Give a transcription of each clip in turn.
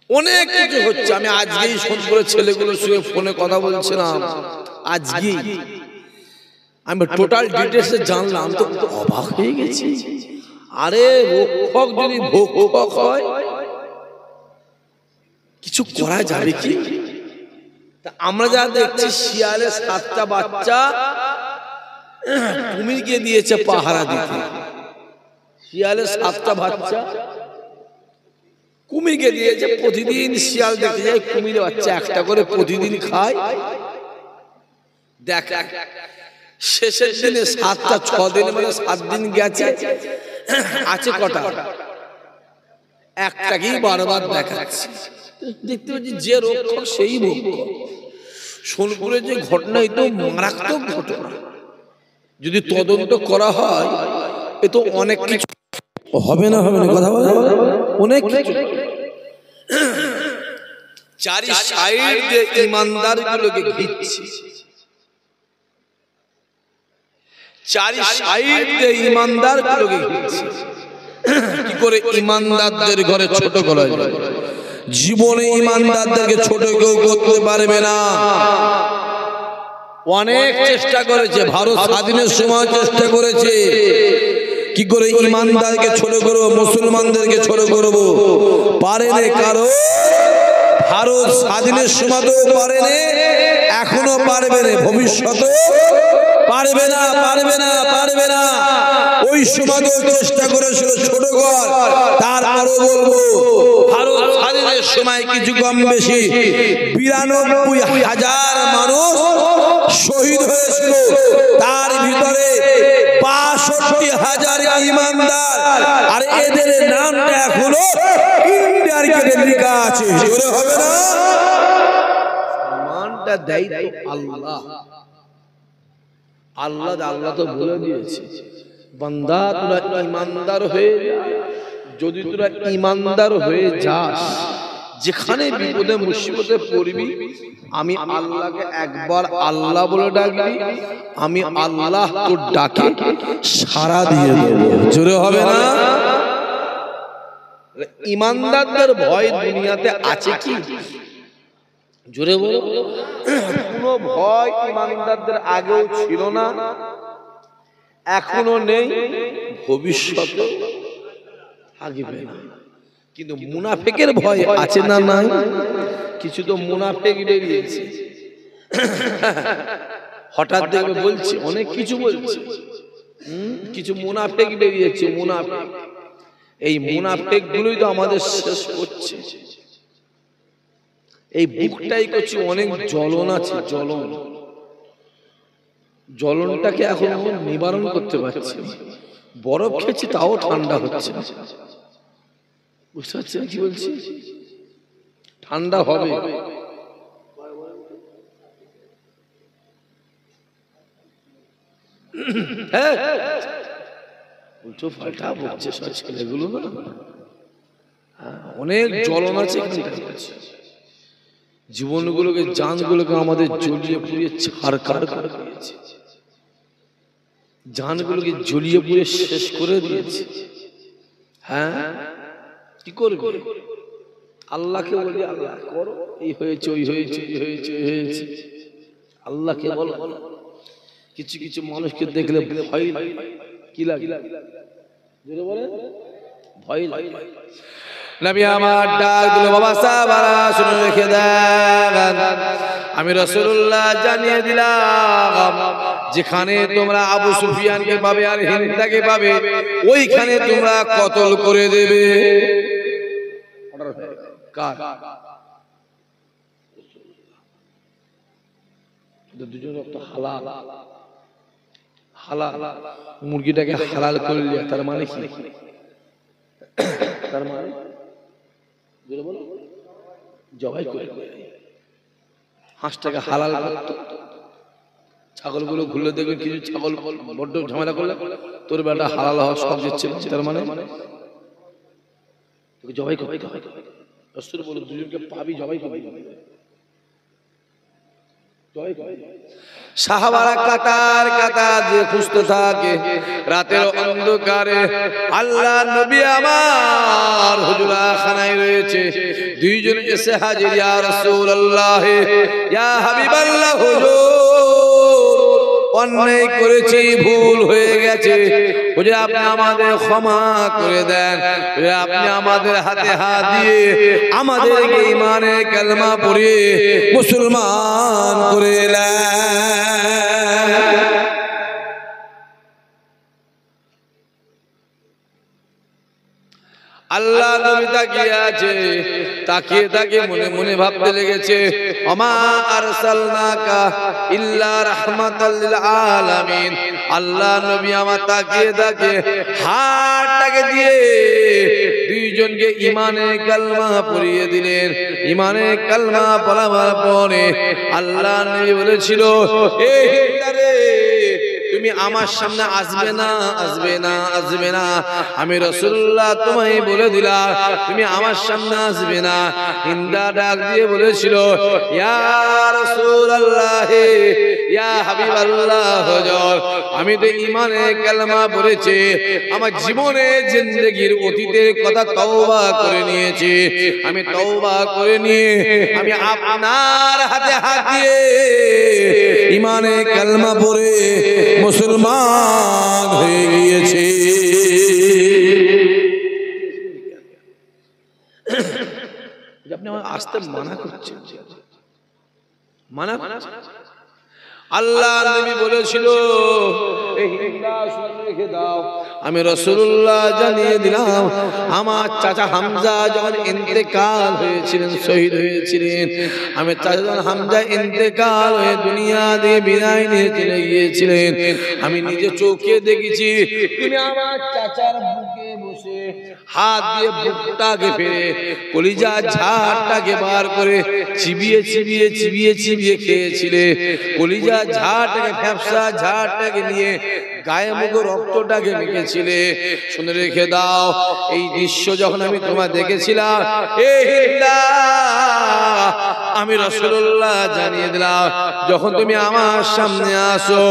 অনেক কিছু হচ্ছে। আমি আজকেই সোনপুরে ছেলেগুলোর সঙ্গে ফোনে কথা বলছিলাম, আজকেই আমি টোটাল ডিটেলসে জানলাম, তো অবাক হয়ে গেছি। আরে রক্ষক যদি ভক্ষক হয় কিছু করা যাবে কি? আমরা যা দেখছি শিয়ালে 7টা বাচ্চা কুমিরকে দিয়েছে পাহারা দিতে। শিয়ালে 7টা বাচ্চা কুমিরকে দিয়েছে, প্রতিদিন শিয়াল দেখতে যায় কুমির বাচ্চা একটা করে প্রতিদিন খায়। দেখ শেষের দিনে 7টা 6 দিন মানে 7 দিন গেছে, আছে কটা? একটাকেই বারবার দেখাচ্ছে। দেখতে পাচ্ছি যে রক্ষক সেই ভক্ষক। সোনপুরে যে ঘটনা, এ তো মারাত্মক ঘটনা। যদি তদন্ত করা হয় এ তো অনেক কিছু হবে না, হবে না কথা বলে অনেক কিছু। চারি সাইড দিয়ে ইমানদার গুলোকে ঘিরছে, চারি সাইড দিয়ে ইমানদার গুলোকে ঘিরছে। কি করে ইমানদারদের ঘরে ছোট করা যায়? জীবনে ইমানদারদেরকে ছোট কেউ করতে পারবে না। অনেক চেষ্টা করেছে, ভারত স্বাধীনের সময় চেষ্টা করেছে কি করে ইমানদারকে ছোট করবো, মুসলমানদেরকে ছোট করবো, পারেনি। কারণ ভারত স্বাধীনের সময়তেও পারেনি, এখনো পারবে না, ভবিষ্যতে পারবে না, পারবে না, পারবে না। ওই সময়তেও চেষ্টা করেছিল ছোট কর। তারপরও বলবো ভারত স্বাধীনের সময় কিছু কম বেশি 92,000 মানুষ শহীদ হয়েছিল। তার ভিতরে 62,000 ইমানদার, আর এদের নামটা এখনো ইন্ডিয়ার গেটে লেখা আছে। জোরে হবে না? সম্মানটা দেয় তো আল্লাহ। আল্লাহ আল্লাহ তো বলে দিয়েছে, বান্দা তোরা ইমানদার হয়ে যা। যদি তোরা ইমানদার হয়ে যাস, যেখানে বিপদে মুসিবতে পড়বি, আমি আল্লাহকে একবার আল্লাহ বলে ডাকবি, আমি আল্লাহ তোর ডাকে সাড়া দিয়ে দেব। জোরে হবে না? ইমানদারদের ভয় দুনিয়াতে আছে কি? জোরে বলো। কোনো ভয় ইমানদারদের আগেও ছিল না, এখনো নেই, ভবিষ্যতে থাকবে না। কিন্তু মুনাফিকের ভয় আছে না? নাই। কিছু তো মুনাফিক বেরিয়েছে, হঠাৎ দেখবে বলছে অনেক কিছু বলছে। কিছু মুনাফিক বেরিয়েছে, মুনাফিক। এই মুনাফিক গুলোই তো আমাদের শেষ করছে। এই বুকটাই করছি অনেক জ্বলন আছে, জ্বলন। জ্বলনটাকে এখন নিবারণ করতে পারছি। বরফ খেয়েছি তাও ঠান্ডা হচ্ছে না। বুঝতে পারছেন কি বলছি? ঠান্ডা হবে। হ্যাঁ, উল্টো পাল্টা বলছে সব ছেলেগুলো না। অনেক জ্বলন আছে, জীবনগুলোকে, জানগুলোকে আমাদের জ্বলিয়ে পুড়িয়ে ছারখার করে দিয়েছে। জানগুলোকে জ্বলিয়ে পুড়িয়ে শেষ করে দিয়েছে। হ্যাঁ, কি করবে? আল্লাহকে বলি আল্লাহ করো, এই হয়েছে, ওই হয়েছে, এই হয়েছে, ওই হয়েছে। আল্লাহকে বলো। কিছু কিছু মানুষকে দেখলে ভয় লাগে। কি লাগে? ভয় লাগে। নবী আমার ডাক দিল, বাবা সাহাবারা শুনে রেখে দেন, আমি রাসূলুল্লাহ জানিয়ে দিলাম, যেখানে তোমরা আবু সুফিয়ানকে পাবে আর হিন্দাকে পাবে, ওইখানে তোমরা কতল করে দেবে। কার? দুজন রক্ত হালাল। হালাল মুরগিটাকে হালাল করলে তার মানে কি? তার মানে জবাই করে। হাঁসটাকে হালাল করতো, ছাগলগুলো ঘুরলে দেখবেন কিছু ছাগল বড্ড ঝামেলা করলে তোর বেটা হালাল হওয়া সব দিচ্ছে। তার মানে জবাই করে। রাসূল বলে দুজনকে পাবি, জবাই করবি। সাহাবারা কাতার কাতার দিয়ে খুঁজতে থাকে রাতের অন্ধকারে। আল্লাহ নবী আমার হুজরাখানায় রয়েছে, দুইজন এসে হাজির, ইয়া রাসূলুল্লাহ, ইয়া হাবিবাল্লাহ, হুজুর অন্যায় করেছি, ভুল হয়ে গেছে, হুজুর আপনি আমাদের ক্ষমা করে দেন, আপনি আমাদের হাতে হাত দিয়ে আমাদেরকে ঈমানের কালেমা পড়িয়ে মুসলমান করে দেন। আল্লাহ নবী তাকিয়ে আছে, তাকিয়ে তাকিয়ে মনে মনে ভাবতে লেগেছে, ওমা আরসালনাকা ইল্লা রাহমাতাল লিল আলামিন। আল্লাহ নবী আমার তাকিয়ে তাকিয়ে হাতটাকে দিয়ে দুইজনকে ঈমানের কালেমা পড়িয়ে দিলেন। ঈমানের কালেমা পড়াবার পরে আল্লাহ নবী বলেছিল, এ হিন্দারে, তুমি আমার সামনে আসবে না, আসবে না, আসবে না। আমি রাসূলুল্লাহ তোমায় বলে দিলাম তুমি আমার সামনে আসবে না। হিন্দা ডাক দিয়ে বলেছিল, ইয়া রাসূলুল্লাহ, ইয়া হাবিবাল্লাহ, হুজুর আমি তো ঈমানের কালেমা পড়েছি, আমার জীবনের জিন্দেগির অতীতের কথা তওবা করে নিয়েছি, আমি তওবা করে নিয়ে আমি আপনার হাতে হাত দিয়ে ঈমানের কালেমা পড়ে মুসলমান হয়ে গিয়েছে। আপনি আমার আসতে মানা করছেন, মানা। আল্লাহ নবী বলেছিল, এই হিন্দা শুনে রেখে দাও, আমি রাসূলুল্লাহ জানিয়ে দিলাম আমার চাচা হামজা যখন ইন্তেকাল হয়েছিলেন, শহীদ হয়েছিলেন, আমি চাচা যখন হামজা ইন্তেকাল হয়ে দুনিয়া দিয়ে বিদায় নিয়ে চলে গিয়েছিলেন, আমি নিজে চোখে দেখেছি তুমি আমার চাচার বুকে বসে হাত দিয়ে বুকটাকে ফেলে কলিজা ঝাড়টাকে বার করে চিবিয়ে চিবিয়ে চিবিয়ে চিবিয়ে খেয়েছিলে, কলিজা ঝাড়টাকে, ফ্যাপসা ঝাড়টাকে নিয়ে গায়ে মুখে রক্তটাকে মেখেছিলে। শুনে রেখে দাও, এই দৃশ্য যখন আমি তোমার দেখেছিলাম, এই হিন্দা আমি রাসূলুল্লাহ জানিয়ে দিলাম, যখন তুমি আমার সামনে আসো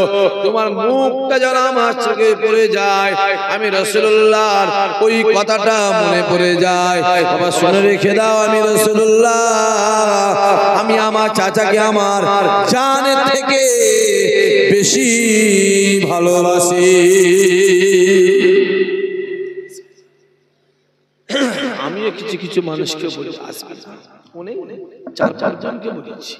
তোমার মুখটা যেন আমার চোখে পড়ে যায়, আমি রাসূলুল্লাহর ওই কথাটা মনে পড়ে যায়। বাবা শুনে রেখে দাও, আমি রাসূলুল্লাহ আমি আমার চাচাকে আমার জানের থেকে বেশি ভালোবাসি। আমিও কিছু কিছু মানুষকে বলি আসবে, অনেক 4-5 জনকে বলেছি,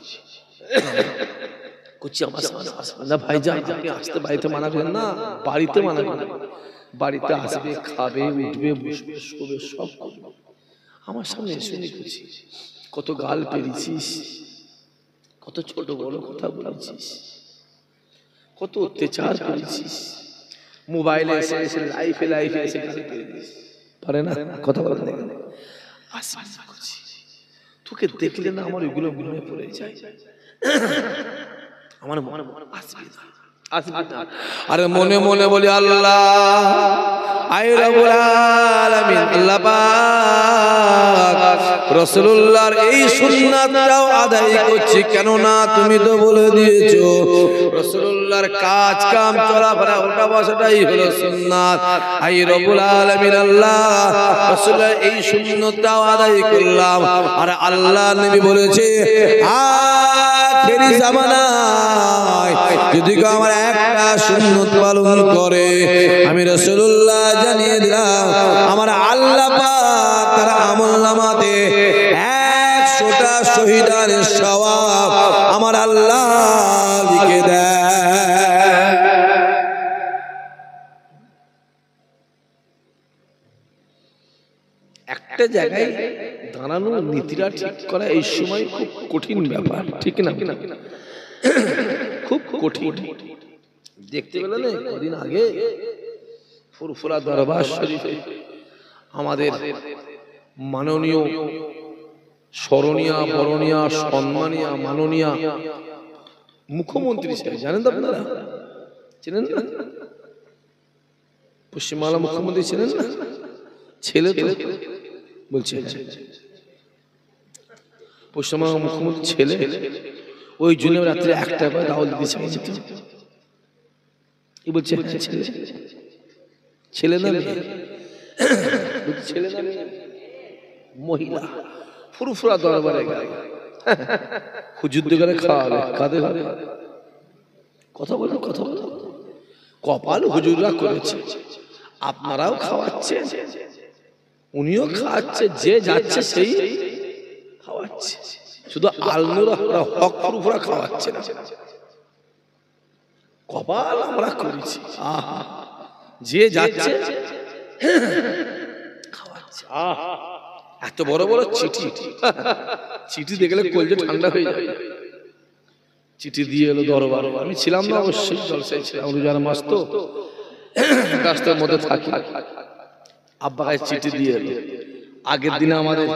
করছি আমার সামনে আসবে না ভাইজান, আপনি আসতে বাড়িতে মানা করেন না, বাড়িতে মানা করেন, বাড়িতে আসবে, খাবে, উঠবে, বসবে, শোবে, সব করবে, আমার সামনে এসে করছি। কত গাল পেরেছিস, কত ছোট বড় কথা বলেছিস, কত অত্যাচার করেছিস, মোবাইলে এসে এসে লাইফে লাইফে এসে গাল পেরেছিস, পারে না কথা বলা দেখে তোকে দেখলে না আমার ওইগুলো মনে পড়ে যায়, আমার মনে আসবে না, আসবে না। আরে মনে মনে বলি আল্লাহ আয় রব্বুল আলামিন, আল্লাহ পাক রাসূলুল্লাহর এই সুন্নাতটাও আদায় করছি, কেন না তুমি তো বলে দিয়েছো রাসূলুল্লাহর কাজ কাম চলাফেরা ওঠা বসাটাই হলো সুন্নাত। আয় রব্বুল আলামিন, আল্লাহ রাসূলুল্লাহর এই সুন্নাতটাও আদায় করলাম। আর আল্লাহ নবী বলেছে আখেরি জামানায় যদি কেউ আমার একটা সুন্নাত পালন করে, আমি রাসূলুল্লাহ জানিয়ে দিলাম আমার আল্লাহ পাক তার আমলনামাতে 100টা শহীদের সওয়াব আমার আল্লাহ লিখে দেয়। একটা জায়গায় দাঁড়ানো নীতিটা ঠিক করা এই সময় খুব কঠিন ব্যাপার, ঠিক না? খুব কঠিন। দেখতে পেলেন কদিন আগে ফুরফুরা দরবার শরীফে আমাদের মাননীয় স্মরণীয় বরণীয় সম্মানীয় মাননীয় মুখ্যমন্ত্রী সাহেব, জানেন তো আপনারা, চেনেন না? পশ্চিমবাংলা মুখ্যমন্ত্রী ছিলেন না, ছেলে তো বলছে পশ্চিমবঙ্গ মুখ্যমন্ত্রী ছেলে, ওই জন্য রাত্রে 1টা করে দাওয়াত দিয়েছে। কি বলছে? ছেলে না মেয়ে? ছেলে না মেয়ে? মহিলা ফুরফুরা দরবারে গেল, হুজুর করে খাওয়াবে, কাঁদে হবে। কথা বলো, কথা বলো। কপাল হুজুররা করেছে, আপনারাও খাওয়াচ্ছে, উনিও খাওয়াচ্ছে, যে যাচ্ছে সেই খাওয়াচ্ছে। শুধু আলনুরা হক ফুরফুরা খাওয়াচ্ছে না, কপাল আমরা করেছি। আহা, যে যাচ্ছে খাওয়াচ্ছে। আহা, এত বড় বড় চিঠি, চিঠি দেখলে কলজে ঠান্ডা হয়ে যায়। চিঠি দিয়ে এলো দরবারে। আমি ছিলাম না অবশ্যই, জলসায় ছিলাম, রোজার মাস তো রাস্তার মধ্যে থাকি। আব্বা কাছে চিঠি দিয়ে এলো। আগের দিনে আমাদের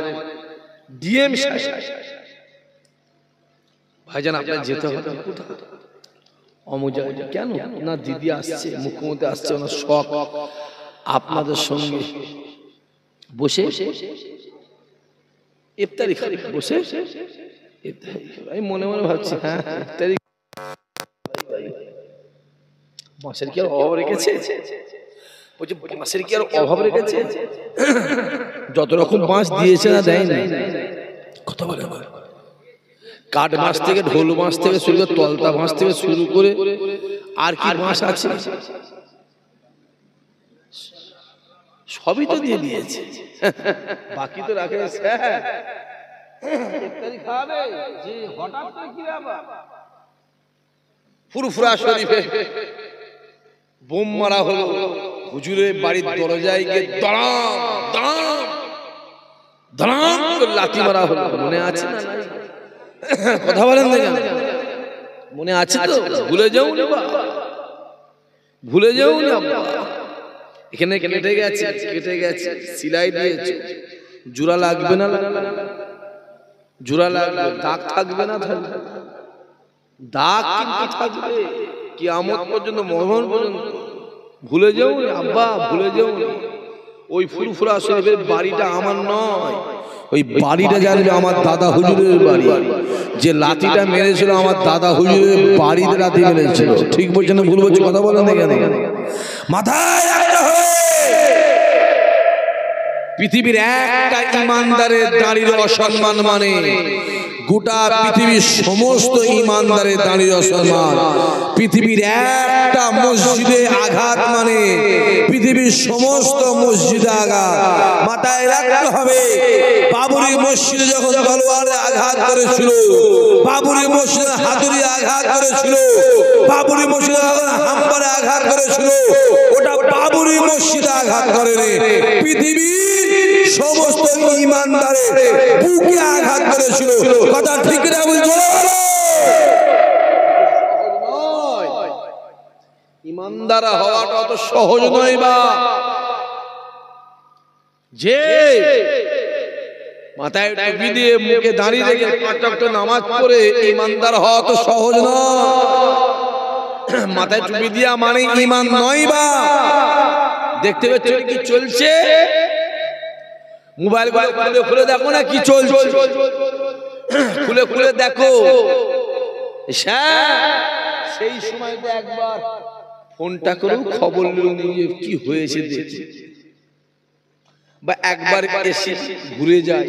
ডিএম সাহেব, ভাইজান আপনার যেতে হবে। অমুজা, কেন? না দিদি আসছে, মুখ্যমন্ত্রী আসছে, ওনার শখ আপনাদের সঙ্গে বসে ইফতারি খাবে, বসে ইফতারি খাবে। আমি মনে মনে ভাবছি, হ্যাঁ ইফতারি মাছের কি আর অভাব রেখেছে? বলছে মাছের কি আর অভাব রেখেছে? যত রকম মাছ দিয়েছে না দেয়নি। কথা বলে কাঠ মাছ থেকে, ঢোল মাছ থেকে শুরু করে, তলতা মাছ থেকে শুরু করে আর কি মাছ আছে সবই তো দিয়ে দিয়েছে, বাকি তো রাখে। ফুরফুরা শরীফে বোম মারা হলো, হুজুরের বাড়ির দরজায় গিয়ে দাঁড়াম দাঁড়াম দাঁড়াম করে লাথি মারা হলো। মনে আছে না? কথা বলেন না, মনে আছে তো? ভুলে যাও না, ভুলে যাও না। এখানে কেটে গেছে, কেটে গেছে, সিলাই দিয়েছে, জোড়া লাগবে না? জোড়া লাগবে, দাগ থাকবে না? থাকবে, দাগ কিন্তু থাকবে কিয়ামত পর্যন্ত, মরণ পর্যন্ত। ভুলে যাও না আব্বা, ভুলে যাও না। ওই ফুরফুরা শরীফের বাড়িটা আমার নয়, ওই বাড়িটা জানবে আমার দাদা হুজুরের বাড়ি। যে লাঠিটা মেরেছিল আমার দাদা হুজুরের বাড়িতে লাঠি মেরেছিল। ঠিক বলছেন না ভুল বলছি? কথা বলেন না কেন? মাথায় রাখতে হবে, পৃথিবীর একটা ইমানদারের দাঁড়িয়ে অসম্মান মানে গোটা পৃথিবীর সমস্ত ইমানদারের দাঁড়িয়ে অসম্মান। পৃথিবীর একটা মসজিদে আঘাত মানে পৃথিবীর সমস্ত মসজিদে আঘাত। মাথায় রাখতে হবে, বাবরি মসজিদে যখন তলোয়ারে আঘাত করেছিল, বাবরি মসজিদে হাতুড়ি আঘাত করেছিল, বাবরি মসজিদে হাম্বারে আঘাত করেছিল, ওটা বাবরি মসজিদে আঘাত করেনি, পৃথিবীর সমস্ত ইমানদারের বুকে আঘাত করেছিল। কথা ঠিক না বলছো? ইমানদার হওয়াটা অত সহজ নয় বা, যে মাথায় টুপি দিয়ে মুখে দাঁড়িয়ে রেখে 5 ওয়াক্ত নামাজ পড়ে ইমানদার হওয়া তো সহজ নয়। মাথায় টুপি দিয়া মানে ঈমান নয় বা। দেখতে পাচ্ছ কি চলছে? মোবাইল খুলে খুলে দেখো না কি চলছে, খুলে খুলে দেখো। সেই সময় তো একবার ফোনটা করেও খবর নিয়ে কি হয়েছে দেখি, বা একবার এসে ঘুরে যায়।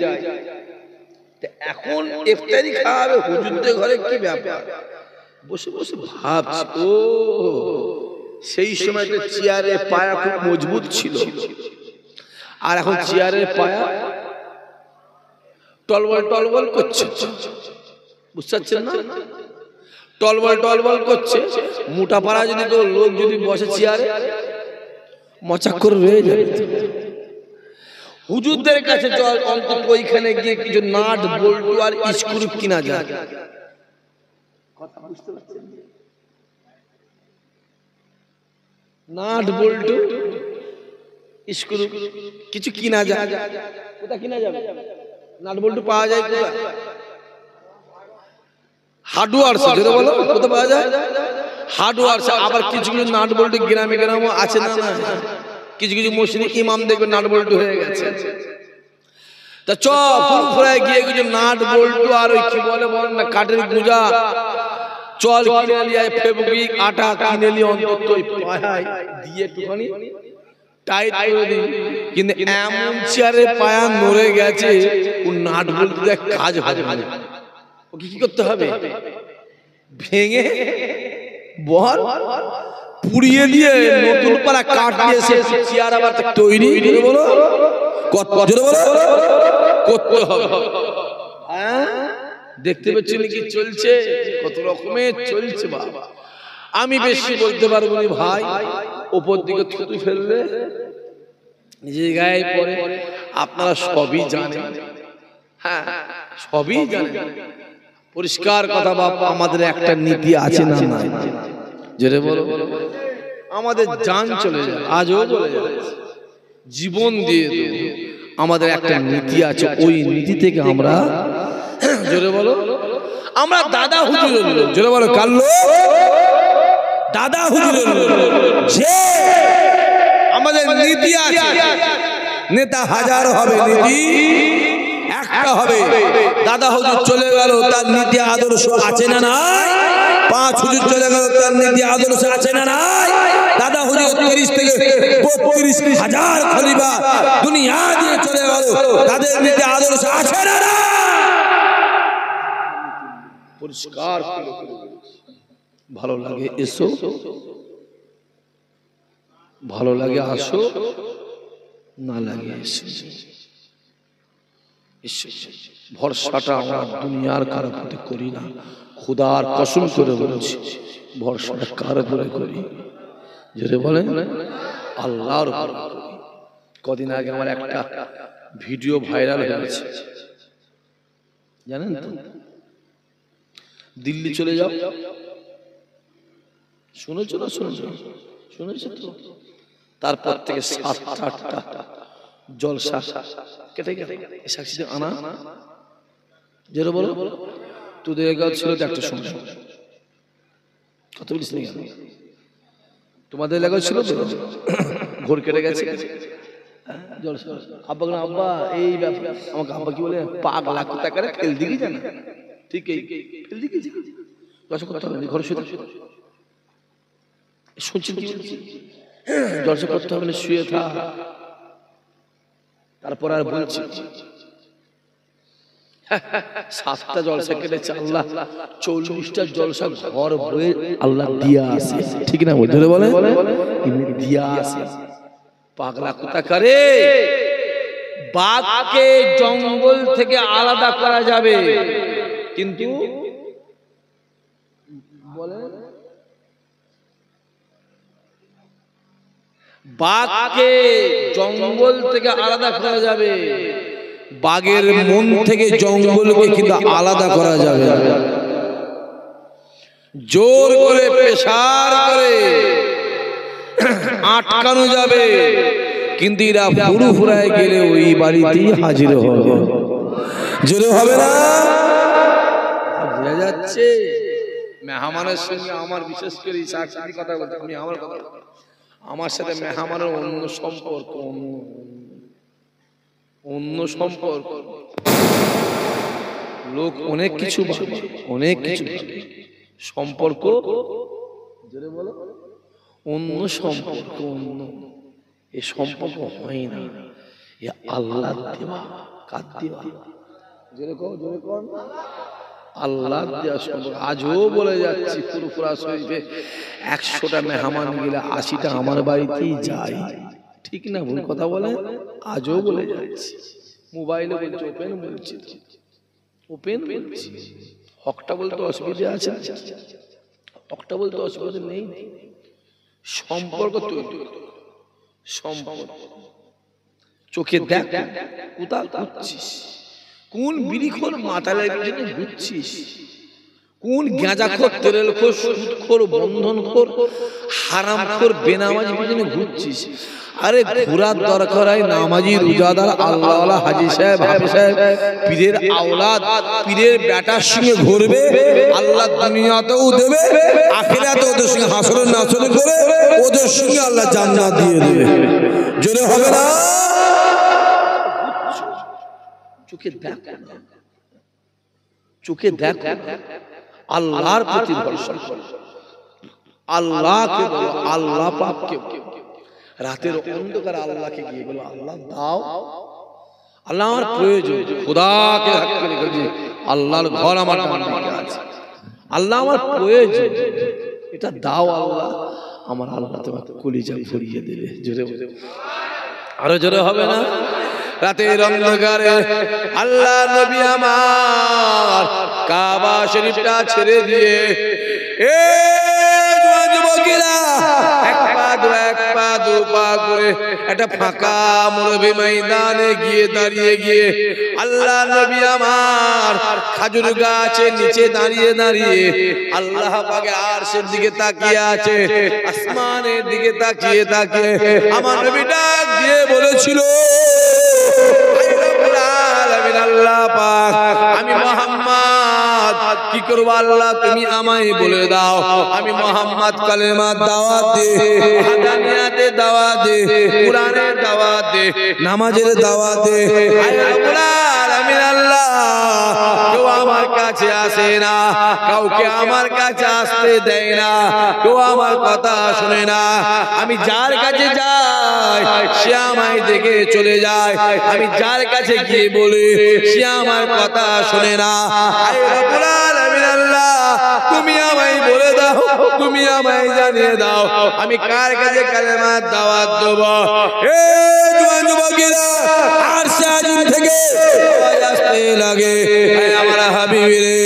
এখন ইফতারি খাওয়াবে হুজুরদের ঘরে, কি ব্যাপার? বসে বসে ভাবছি, ও সেই সময় তো চেয়ারে পায়া খুব মজবুত ছিল, আর এখন চেয়ারের পায়া টলবল টলবল করছে। বুঝতে পারছেন না? টলবল টলবল করছে। মোটা পাড়া যদি লোক যদি বসে চেয়ারে, মচাক করে রয়ে যাবে। হুজুরদের কাছে চল, অন্তত ওইখানে গিয়ে কিছু নাট বল্টু আর স্ক্রু কিনা যায়। কথা বুঝতে পারছেন? নাট বল্টু স্ক্রু কিছু কিনা যায়। কোথা কিনা যাবে? নাট বল্টু পাওয়া যায় কোথা? হার্ডওয়্যারস, যেটা বলো কোথা পাওয়া যায়? হার্ডওয়্যারস। আবার কিছু কিছু নাট বল্টু গ্রামে গ্রামে আছে না? কিছু কিছু মসজিদে ইমাম দেখবে নাট বল্টু হয়ে গেছে। তা চ ফুরফুরায় গিয়ে কিছু নাট বল্টু আর ওই কি বলে বলেন না কাঠের গুঁজা চল কিনে নিয়ে ফেব্রিক আটা কিনে নিয়ে অন্তত ওই পায়ায় দিয়ে একটুখানি টাইট করে দিই। কিন্তু এমন চেয়ারে পায়া নড়ে গেছে ও নাট বল্টু দেখ কাজ হবে না। ওকে কি করতে হবে? ভেঙে বল পুড়িয়ে দিয়ে নতুন পালা কাঠ দিয়ে সে চেয়ার আবার তৈরি বলো করতে হবে। হ্যাঁ দেখতে পাচ্ছি নাকি চলছে, কত রকমের চলছে বাবা। আমি বেশি বলতে পারবো না ভাই, ওপর দিকে থুতু ফেললে নিজের গায়ে পড়ে, আপনারা সবই জানেন। হ্যাঁ সবই জানেন, পরিষ্কার কথা বাবা। আমাদের একটা নীতি আছে না নাই? যেটা বলো আমাদের জান চলে যায়, আজও চলে যায়, জীবন দিয়ে দেব, আমাদের একটা নীতি আছে। ওই নীতি থেকে আমরা জোরে বলো আমরা দাদা হুজুরের লোক। জোরে বলো কার লোক? দাদা হুজুরের লোক। যে আমাদের নীতি আছে, নেতা হাজার হবে, নীতি একটা হবে। দাদা হুজুর চলে গেল, তার নীতি আদর্শ আছে না নাই? পাঁচ হুজুর চলে গেল, তার নীতি আদর্শ আছে না নাই? দাদা হুজুর 30 থেকে 32 হাজার খলিফা দুনিয়া দিয়ে চলে গেল, তাদের নীতি আদর্শ আছে না নাই? পরিষ্কার ভালো লাগে এসো, ভালো লাগে আসো, না লাগে এসো। ভরসাটা আমরা দুনিয়ার কারো প্রতি করি না, খুদার কসম করে বলছি, ভরসাটা কার উপরে করি? যেটা বলেন আল্লাহর উপর। কদিন আগে আমার একটা ভিডিও ভাইরাল হয়েছে জানেন তো? দিল্লি চলে যাও, শুনেছো না? শুনেছো তো? তারপর থেকে 7-8টা জলসা কেটে গেল, সাক্ষী আনা। যেটা বলো তোদের এগাও ছিল একটা সময়, কত বলিস না, তোমাদের এলাকায় ছিল তো, ঘোর কেটে গেছে। আব্বা আব্বা এই ব্যাপার, আমাকে আব্বা কি বলে, পাগলা কোথাকারে ফেল দিবি জানা, ঠিক এই ফেল দিবি ঘরে শুয়ে শুনছেন কি বলছি? জলসা করতে হবে না, শুয়ে থাক। তারপর আর বলছি 7টা জলসা কেটেছে আল্লাহ, 40টা জলসা ঘর বয়ে আল্লাহ দিয়া আসে, ঠিক না? ধরে বলে দিয়া আসে। পাগলা কোথাকারে, বাঘকে জঙ্গল থেকে আলাদা করা যাবে, কিন্তু বলে বাঘকে জঙ্গল থেকে আলাদা করা যাবে, বাঘের মন থেকে জঙ্গলকে কিন্তু আলাদা করা যাবে। জোর করে পেশার করে আটকানো যাবে, কিন্তু এরা ফুরফুরায় গেলে ওই বাড়িতেই হাজির হবে। জোরে হবে না? বোঝা যাচ্ছে? মেহমানের সঙ্গে আমার বিশেষ করে সাক্ষী কথা বলতে, আমি আমার কথা, আমার সাথে মেহমানের অন্য সম্পর্ক, অন্য সম্পর্ক। লোক অনেক কিছু অনেক কিছু সম্পর্ক, বলো অন্য সম্পর্ক, অন্য এই সম্পর্ক হয় না, এ আল্লাহ দেওয়া। কার দেওয়া? যেরকম আল্লাহ দেওয়া সম্পর্ক। আজও বলে যাচ্ছি ফুরফুরা শরীফে 100টা মেহমান গেলে 80টা আমার বাড়িতেই যায়, ঠিক না? ভুল কথা বলে? আজও বলে যাচ্ছি, মোবাইলে বলছি, ওপেন বলছি, ওপেন বলছি। হকটা বলতে অসুবিধা আছে? হকটা বলতে অসুবিধা নেই। সম্পর্ক তৈরি, সম্পর্ক চোখে দেখ, কোথাও ঘুরছিস, কোন বিড়িখোর মাতালের জন্য ঘুরছিস, কোন গাঁজাখোর, তেরেলখোর, সুদখোর, বন্ধনখোর, হারামখোর, বেনামাজি জন্য ঘুরছিস। আরে ঘোরার দরকার হয় নামাজি, রোজাদার, আল্লাহওয়ালা, হাজী সাহেব, হাফেজ সাহেব, পীরের আওলাদ, পীরের বেটার সঙ্গে ঘুরবে, আল্লাহ দুনিয়াতেও দেবে, আখিরাতে ওদের সঙ্গে হাসরে নাসরে করে ওদের সঙ্গে আল্লাহ জান্নাত দিয়ে দেবে। জোরে হবে না? চোখে দেখো, চোখে দেখো, আল্লাহর প্রতি ভরসা করো, আল্লাহকে বলো, আল্লাহ পাককে রাতের অন্ধকারে আল্লাহকে গিয়ে বলো, আল্লাহ দাও, আল্লাহ আমার প্রয়োজন, খোদাকে হাত করে বলছি আল্লাহর ঘর আমার ডান দিকে আছে, আল্লাহ আমার প্রয়োজন, এটা দাও আল্লাহ, আমার আল্লাহ তোমার কলিজা ভরিয়ে দেবে। জোরে আরো জোরে হবে না? রাতের অন্ধকারে আল্লাহ নবী আমার কাবা শরীফটা ছেড়ে দিয়ে যুবকেরা এক পা দু পা করে একটা ফাঁকা মরুভূমি ময়দানে গিয়ে দাঁড়িয়ে আল্লাহ নবী আমার খাজুর গাছের নিচে দাঁড়িয়ে আল্লাহ পাকের আরশের দিকে তাকিয়ে আছে, আসমানের দিকে তাকিয়ে আমার নবী ডাক দিয়ে বলেছিল, আল্লাহ পাক আমি মুহাম্মদ কি করব, আল্লাহ তুমি আমায় বলে দাও, আমি মুহাম্মদ কালেমার দাওয়াত দে, ওয়াহদানিয়াতের দাওয়াত দে, কুরআনের দাওয়াত দে, নামাজের দাওয়াত দে, রব্বুল আলামিন আল্লাহ কেউ আমার কাছে আসে না, কাউকে আমার কাছে আসতে দেয় না, কেউ আমার কথা শুনে না, আমি যার কাছে যাই সে আমায় দেখে চলে যায়, আমি যার কাছে গিয়ে বলি সে আমার কথা শুনে না। রব্বুল আলামিন আল্লাহ তুমি আমায় বলে দাও, তুমি আমায় জানিয়ে দাও আমি কার কাছে কালেমার দাওয়াত দেব। এ জওয়ান যুবকেরা আরশে আজিম থেকে আওয়াজ আসতে লাগে, আমার হাবিব রে